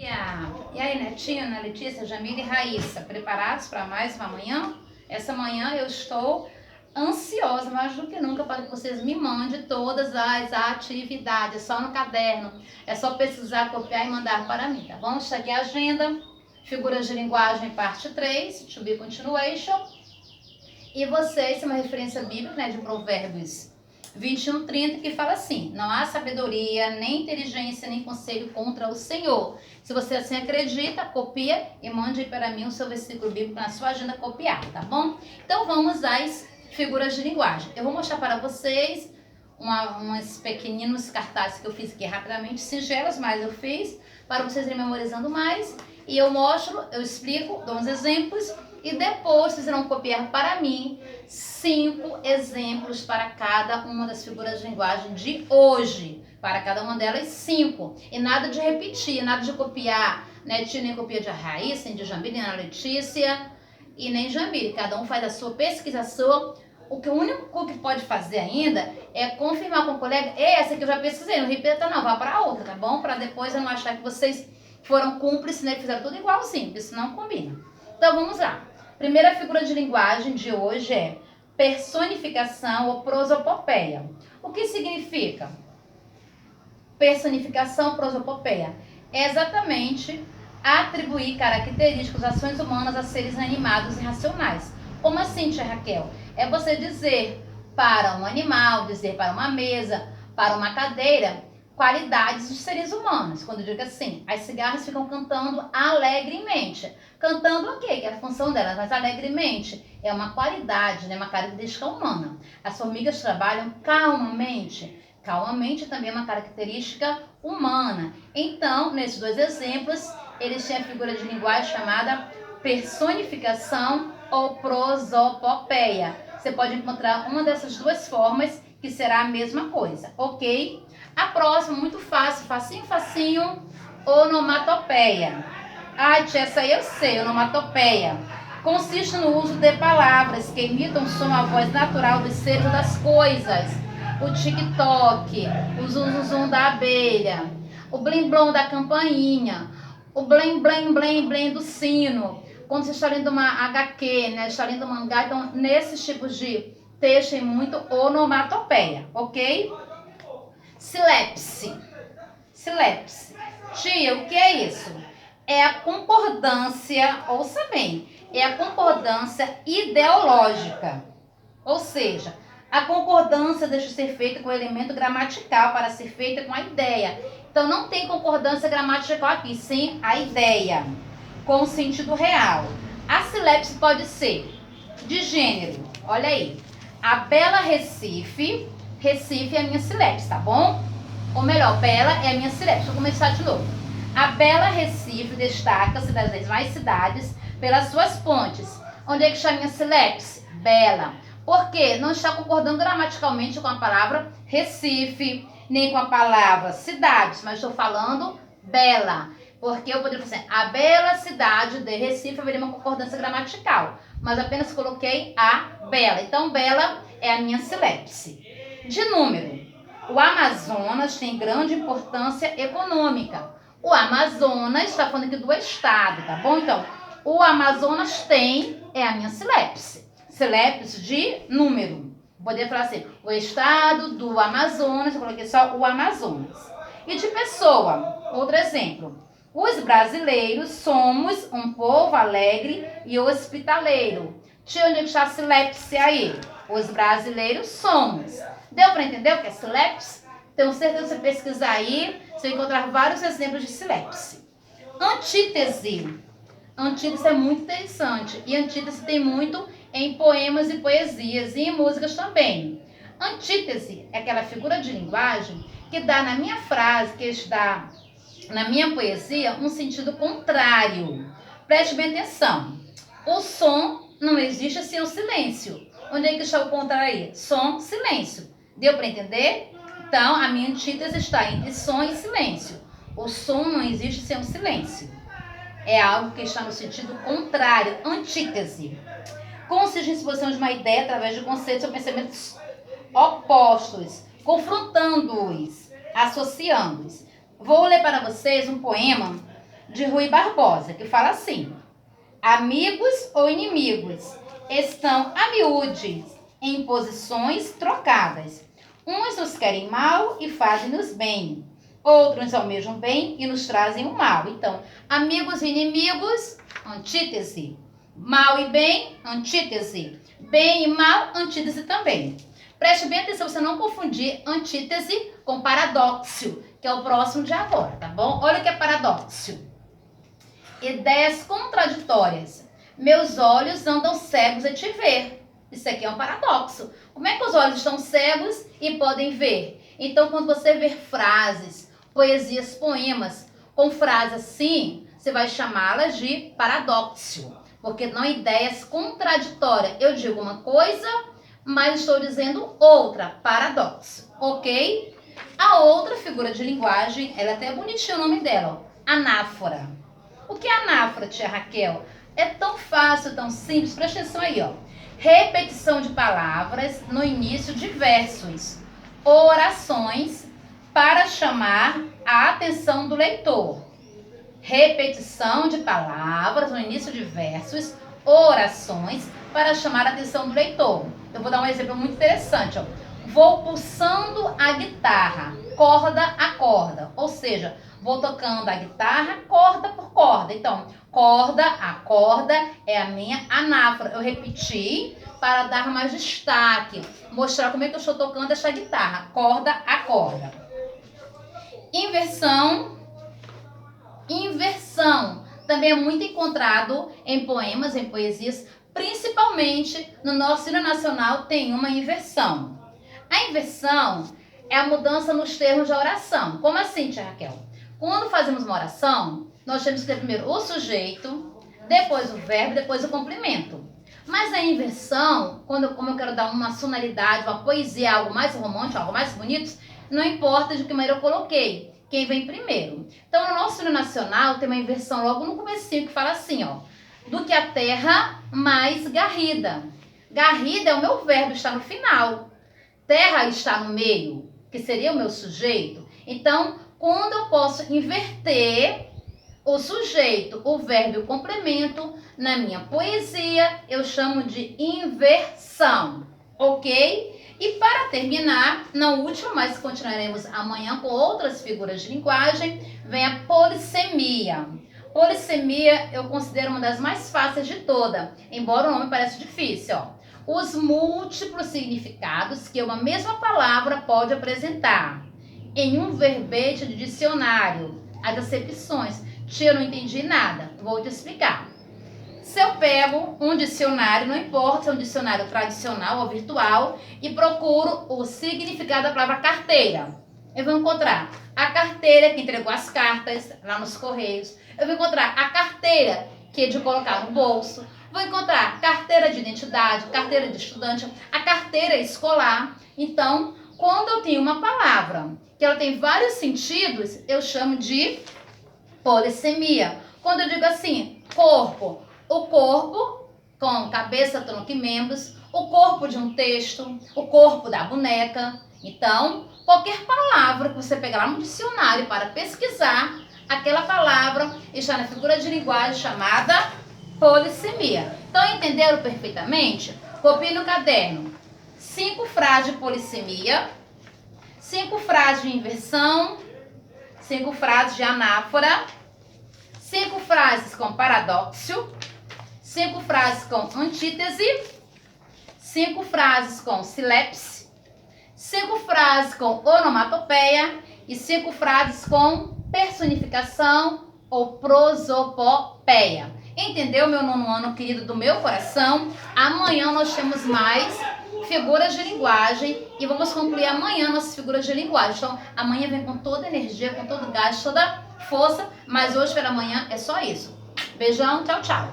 E aí, Netinho, Ana Letícia, Jamila e Raíssa, preparados para mais uma manhã? Essa manhã eu estou ansiosa, mais do que nunca, para que vocês me mandem todas as atividades, só no caderno. É só pesquisar, copiar e mandar para mim, tá bom? Está aqui a agenda, figuras de linguagem, parte 3, to be continuation. E vocês, é uma referência bíblica, né, de Provérbios 21:30, que fala assim: não há sabedoria, nem inteligência, nem conselho contra o Senhor. Se você assim acredita, copia e mande para mim o seu versículo bíblico na sua agenda copiada, tá bom? Então vamos às figuras de linguagem. Eu vou mostrar para vocês umas pequeninos cartazes que eu fiz aqui rapidamente, singelos, mas eu fiz para vocês irem memorizando mais. E eu mostro, eu explico, dou uns exemplos e depois vocês irão copiar para mim 5 exemplos para cada uma das figuras de linguagem de hoje. Para cada uma delas 5. E nada de repetir, nada de copiar, né? Nem copia de Raíssa, nem de Jamila, nem Ana Letícia e nem Jamila. Cada um faz a sua pesquisa, a sua. O único que pode fazer ainda é confirmar com o colega: essa que eu já pesquisei, não repita não, vá para outra, tá bom? Para depois eu não achar que vocês foram cúmplices, né? Fizeram tudo igualzinho, porque isso não combina. Então vamos lá. Primeira figura de linguagem de hoje é personificação ou prosopopeia. O que significa personificação, prosopopeia? É exatamente atribuir características, ações humanas a seres animados e racionais. Como assim, tia Raquel? É você dizer para um animal, dizer para uma mesa, para uma cadeira, qualidades dos seres humanos. Quando eu digo assim, as cigarras ficam cantando alegremente. Cantando o quê? Que é a função delas, mas alegremente é uma qualidade, né? Uma característica humana. As formigas trabalham calmamente. Calmamente também é uma característica humana. Então, nesses dois exemplos, eles têm a figura de linguagem chamada personificação ou prosopopeia. Você pode encontrar uma dessas duas formas que será a mesma coisa, ok? A próxima, muito fácil, facinho, facinho, onomatopeia. Ai, tia, essa aí eu sei, onomatopeia. Consiste no uso de palavras que imitam o som, a voz natural dos seres ou das coisas. O tic-toc, o zum-zum da abelha, o blim-blom da campainha, o blém-blém-blém-blém do sino. Quando você está lendo uma HQ, né, está lendo um mangá, então nesses tipos de texto tem muito onomatopeia, ok? Silepse. Silepse. Tia, o que é isso? É a concordância, ouça bem, é a concordância ideológica. Ou seja, a concordância deixa de ser feita com o elemento gramatical para ser feita com a ideia. Então não tem concordância gramatical aqui, sim a ideia, com o sentido real. A silepse pode ser de gênero, olha aí, a Bela Recife, Recife é a minha silepse, tá bom? Ou melhor, Bela é a minha silepse. Vou começar de novo. A Bela Recife destaca-se das demais cidades pelas suas pontes. Onde é que está a minha silepse? Bela. Por quê? Não está concordando gramaticalmente com a palavra Recife, nem com a palavra cidades, mas estou falando Bela. Porque eu poderia fazer a bela cidade de Recife, haveria uma concordância gramatical, mas apenas coloquei a Bela. Então, Bela é a minha silepse. De número, o Amazonas tem grande importância econômica. O Amazonas, está falando aqui do estado, tá bom? Então, o Amazonas tem, é a minha silepse. Silepse de número. Poderia falar assim, o estado do Amazonas, eu coloquei só o Amazonas. E de pessoa, outro exemplo. Os brasileiros somos um povo alegre e hospitaleiro. Tia, onde está a silepse aí? Os brasileiros somos. Deu para entender o que é silepse? Tenho certeza que você pesquisar aí, você vai encontrar vários exemplos de silepse. Antítese. Antítese é muito interessante. E antítese tem muito em poemas e poesias e em músicas também. Antítese é aquela figura de linguagem que dá na minha frase, que está na minha poesia, um sentido contrário. Preste bem atenção. O som não existe sem o silêncio. Onde é que está o contrário aí? Som, silêncio. Deu para entender? Então, a minha antítese está entre som e silêncio. O som não existe sem o silêncio. É algo que está no sentido contrário, antítese. Consiste em exposição de uma ideia através de conceitos ou pensamentos opostos, confrontando-os, associando-os. Vou ler para vocês um poema de Rui Barbosa, que fala assim: amigos ou inimigos estão a miúdes em posições trocadas. Uns nos querem mal e fazem-nos bem. Outros nos almejam bem e nos trazem o mal. Então, amigos e inimigos, antítese. Mal e bem, antítese. Bem e mal, antítese também. Preste bem atenção, você não confundir antítese com paradoxo, que é o próximo de agora, tá bom? Olha o que é paradoxo. Ideias contraditórias. Meus olhos andam cegos a te ver. Isso aqui é um paradoxo. Como é que os olhos estão cegos e podem ver? Então, quando você ver frases, poesias, poemas com frases assim, você vai chamá-las de paradoxo, porque não ideias contraditórias. Eu digo uma coisa, mas estou dizendo outra, paradoxo, ok? A outra figura de linguagem, ela é até bonitinha o nome dela, ó, anáfora. O que é anáfora, tia Raquel? É tão fácil, tão simples, presta atenção aí, ó. Repetição de palavras no início de versos, orações para chamar a atenção do leitor. Repetição de palavras no início de versos, orações para chamar a atenção do leitor. Eu vou dar um exemplo muito interessante, ó. Vou pulsando a guitarra, corda a corda, ou seja, vou tocando a guitarra corda por corda. Então, corda a corda é a minha anáfora. Eu repeti para dar mais destaque, mostrar como é que eu estou tocando essa guitarra, corda a corda. Inversão. Inversão também é muito encontrado em poemas, em poesias, principalmente no nosso hino nacional tem uma inversão. A inversão é a mudança nos termos da oração. Como assim, tia Raquel? Quando fazemos uma oração, nós temos que ter primeiro o sujeito, depois o verbo, depois o complemento. Mas a inversão, como eu quero dar uma sonoridade, uma poesia, algo mais romântico, algo mais bonito, não importa de que maneira eu coloquei, quem vem primeiro. Então, no nosso hino nacional, tem uma inversão logo no comecinho que fala assim, ó, do que a terra mais garrida. Garrida é o meu verbo, está no final. Terra está no meio, que seria o meu sujeito. Então, quando eu posso inverter o sujeito, o verbo e o complemento na minha poesia, eu chamo de inversão, ok? E para terminar, na última, mas continuaremos amanhã com outras figuras de linguagem, vem a polissemia. Polissemia eu considero uma das mais fáceis de todas, embora o nome pareça difícil, ó. Os múltiplos significados que uma mesma palavra pode apresentar em um verbete de dicionário. As acepções. Tia, eu não entendi nada. Vou te explicar. Se eu pego um dicionário, não importa se é um dicionário tradicional ou virtual, e procuro o significado da palavra carteira, eu vou encontrar a carteira que entregou as cartas lá nos correios. Eu vou encontrar a carteira que é de colocar no bolso. Vou encontrar carteira de identidade, carteira de estudante, a carteira escolar. Então, quando eu tenho uma palavra que ela tem vários sentidos, eu chamo de polissemia. Quando eu digo assim, corpo, o corpo com cabeça, tronco e membros, o corpo de um texto, o corpo da boneca. Então, qualquer palavra que você pegar lá no dicionário para pesquisar, aquela palavra está na figura de linguagem chamada polissemia. Então, entenderam perfeitamente? Copie no caderno 5 frases de polissemia, 5 frases de inversão, 5 frases de anáfora, 5 frases com paradoxo, 5 frases com antítese, 5 frases com silepse, 5 frases com onomatopeia e 5 frases com personificação ou prosopopeia. Entendeu, meu nono ano querido do meu coração? Amanhã nós temos mais figuras de linguagem e vamos concluir amanhã nossas figuras de linguagem. Então, amanhã vem com toda energia, com todo gás, toda força, mas hoje pela manhã é só isso. Beijão, tchau, tchau.